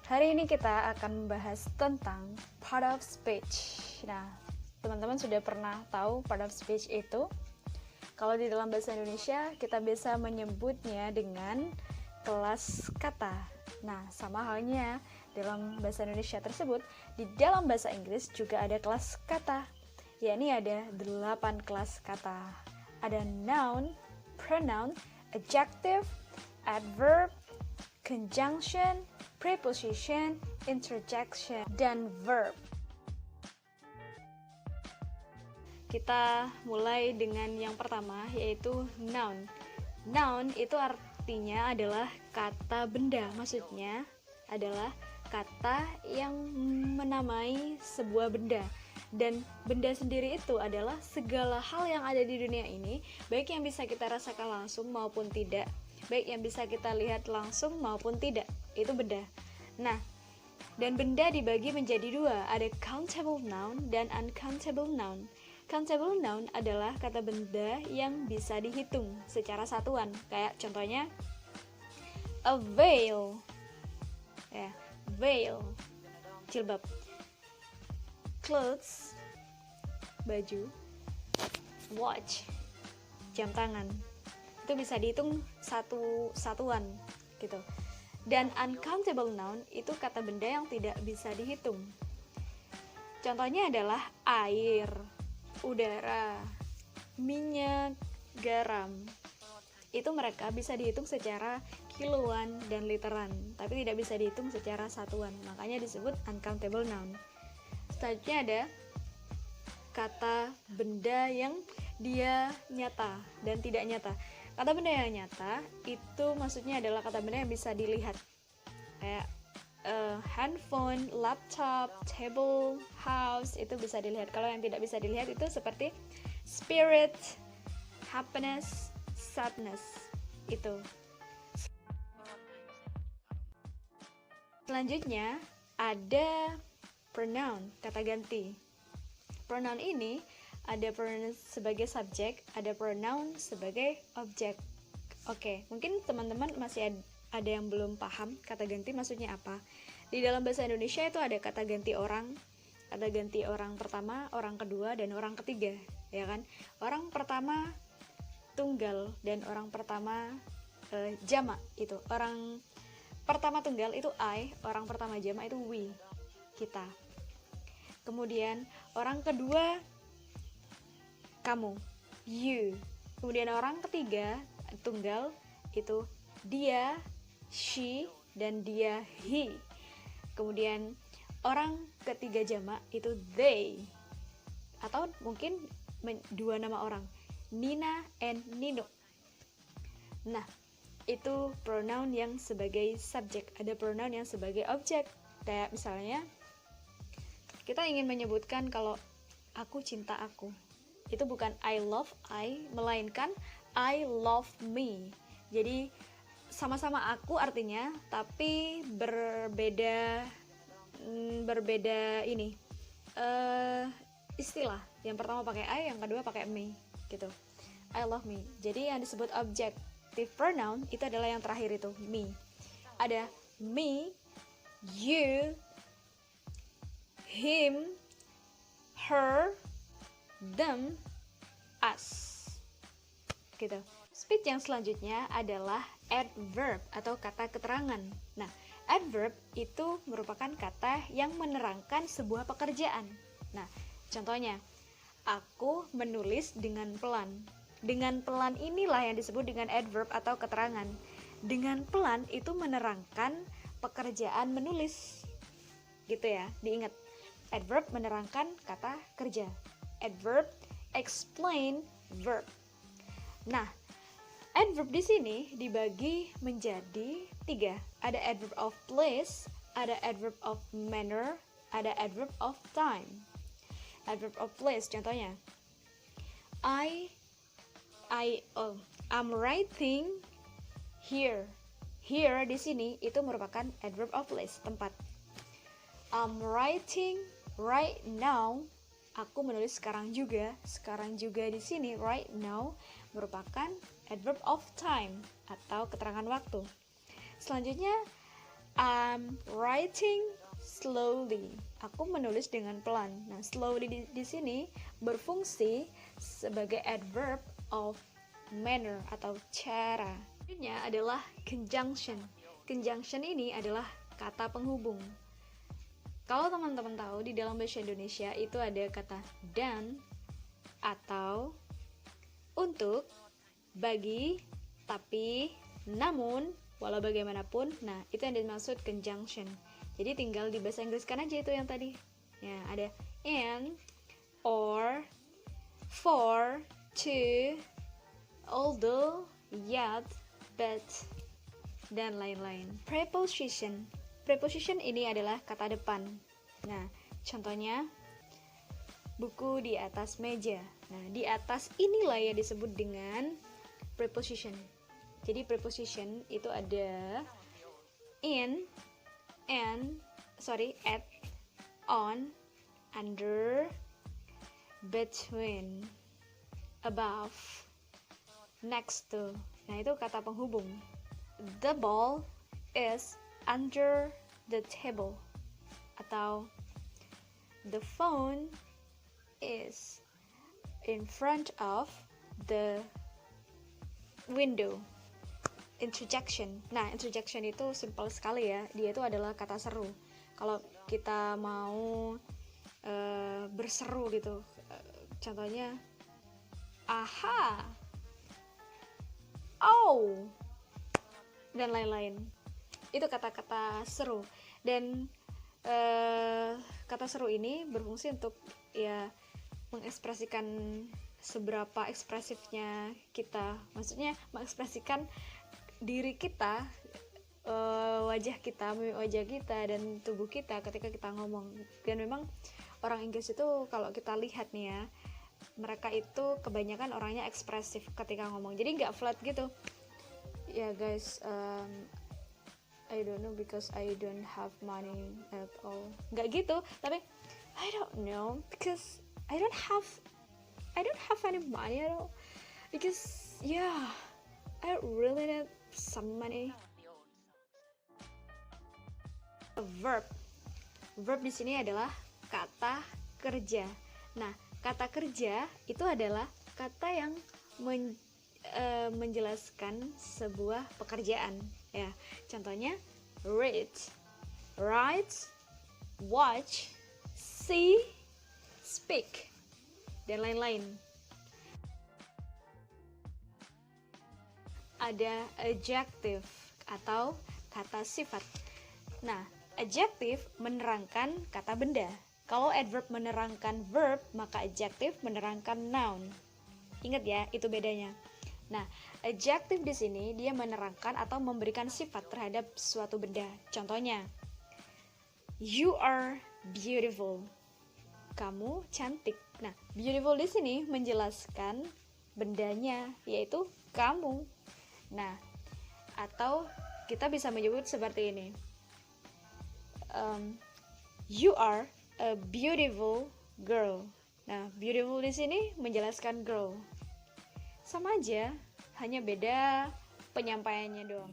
Hari ini kita akan membahas tentang part of speech. Nah, teman-teman sudah pernah tahu part of speech itu? Kalau di dalam bahasa Indonesia, kita biasa menyebutnya dengan kelas kata. Nah, sama halnya dalam bahasa Indonesia tersebut, di dalam bahasa Inggris juga ada kelas kata. Yakni ada 8 kelas kata. Ada noun, pronoun, adjective, adverb, conjunction, preposition, interjection, dan verb. Kita mulai dengan yang pertama, yaitu noun. Noun itu artinya adalah kata benda. Maksudnya adalah kata yang menamai sebuah benda. Dan benda sendiri itu adalah segala hal yang ada di dunia ini, baik yang bisa kita rasakan langsung maupun tidak, baik yang bisa kita lihat langsung maupun tidak, itu benda. Nah, dan benda dibagi menjadi dua, ada countable noun dan uncountable noun. Countable noun adalah kata benda yang bisa dihitung secara satuan, kayak contohnya a veil, ya, veil, jilbab, clothes, baju, watch, jam tangan. Itu bisa dihitung satu satuan gitu. Dan uncountable noun itu kata benda yang tidak bisa dihitung. Contohnya adalah air, udara, minyak, garam. Itu mereka bisa dihitung secara kiloan dan literan, tapi tidak bisa dihitung secara satuan. Makanya disebut uncountable noun. Selanjutnya ada kata benda yang dia nyata dan tidak nyata. Kata benda yang nyata itu maksudnya adalah kata benda yang bisa dilihat, kayak handphone, laptop, table, house, itu bisa dilihat. Kalau yang tidak bisa dilihat itu seperti spirit, happiness, sadness, itu. Selanjutnya ada pronoun, kata ganti. Pronoun ini ada pronoun sebagai subjek, ada pronoun sebagai objek. Oke, mungkin teman-teman masih ada yang belum paham kata ganti maksudnya apa. Di dalam bahasa Indonesia itu ada kata ganti orang pertama, orang kedua, dan orang ketiga, ya kan? Orang pertama tunggal dan orang pertama jamak itu. Orang pertama tunggal itu I, orang pertama jamak itu we, kita. Kemudian orang kedua kamu, you. Kemudian orang ketiga tunggal itu dia, she, dan dia, he. Kemudian orang ketiga jamak itu they. Atau mungkin dua nama orang, Nina and Nino. Nah, itu pronoun yang sebagai subjek. Ada pronoun yang sebagai objek. Kayak misalnya kita ingin menyebutkan kalau aku cinta aku. Itu bukan I love I, melainkan I love me. Jadi sama-sama aku artinya, tapi berbeda ini istilah. Yang pertama pakai I, yang kedua pakai me gitu. I love me. Jadi yang disebut objective pronoun itu adalah yang terakhir itu, me. Ada me, you, him, her, them, us, gitu. Speech yang selanjutnya adalah adverb atau kata keterangan. Nah, adverb itu merupakan kata yang menerangkan sebuah pekerjaan. Nah, contohnya, aku menulis dengan pelan. Dengan pelan inilah yang disebut dengan adverb atau keterangan. Dengan pelan itu menerangkan pekerjaan menulis. Gitu ya, diingat. Adverb menerangkan kata kerja. Adverb explain verb. Nah, adverb di sini dibagi menjadi 3. Ada adverb of place, ada adverb of manner, ada adverb of time. Adverb of place contohnya, I'm writing here. Here di sini itu merupakan adverb of place, tempat. I'm writing right now. Aku menulis sekarang juga. Sekarang juga di sini right now merupakan adverb of time atau keterangan waktu. Selanjutnya I'm writing slowly. Aku menulis dengan pelan. Nah, slowly di sini berfungsi sebagai adverb of manner atau cara. Selanjutnya adalah conjunction. Conjunction ini adalah kata penghubung. Kalau teman-teman tahu, di dalam bahasa Indonesia itu ada kata dan, atau, untuk, bagi, tapi, namun, walau bagaimanapun. Nah, itu yang dimaksud conjunction. Jadi tinggal di bahasa Inggriskan aja itu yang tadi. Ya, ada and, or, for, to, although, yet, but, dan lain-lain. Preposition. Preposition ini adalah kata depan. Nah, contohnya buku di atas meja. Nah, di atas inilah yang disebut dengan preposition. Jadi preposition itu ada in, and, at, on, under, between, above, next to. Nah, itu kata penghubung. The ball is under the table, atau the phone is in front of the window. Interjection. Nah, interjection itu simple sekali ya. Dia itu adalah kata seru. Kalau kita mau berseru gitu, contohnya aha, oh, dan lain-lain. Itu kata-kata seru. Dan kata seru ini berfungsi untuk ya mengekspresikan seberapa ekspresifnya kita, maksudnya mengekspresikan diri kita, wajah kita, dan tubuh kita ketika kita ngomong. Dan memang orang Inggris itu kalau kita lihat nih ya, mereka itu kebanyakan orangnya ekspresif ketika ngomong, jadi nggak flat gitu ya guys. I don't know because I don't have money at all. Nggak gitu, tapi I don't know because I don't have any money at all. Because yeah, I really need some money. Verb di sini adalah kata kerja. Nah, kata kerja itu adalah kata yang menjelaskan sebuah pekerjaan ya. Contohnya read, write, watch, see, speak, dan lain-lain. Ada adjective atau kata sifat. Nah, adjective menerangkan kata benda. Kalau adverb menerangkan verb, maka adjective menerangkan noun. Ingat ya, itu bedanya. Nah, adjective di sini dia menerangkan atau memberikan sifat terhadap suatu benda. Contohnya, you are beautiful. Kamu cantik. Nah, beautiful di sini menjelaskan bendanya, yaitu kamu. Nah, atau kita bisa menyebut seperti ini. You are a beautiful girl. Nah, beautiful di sini menjelaskan girl. Sama aja, hanya beda penyampaiannya doang.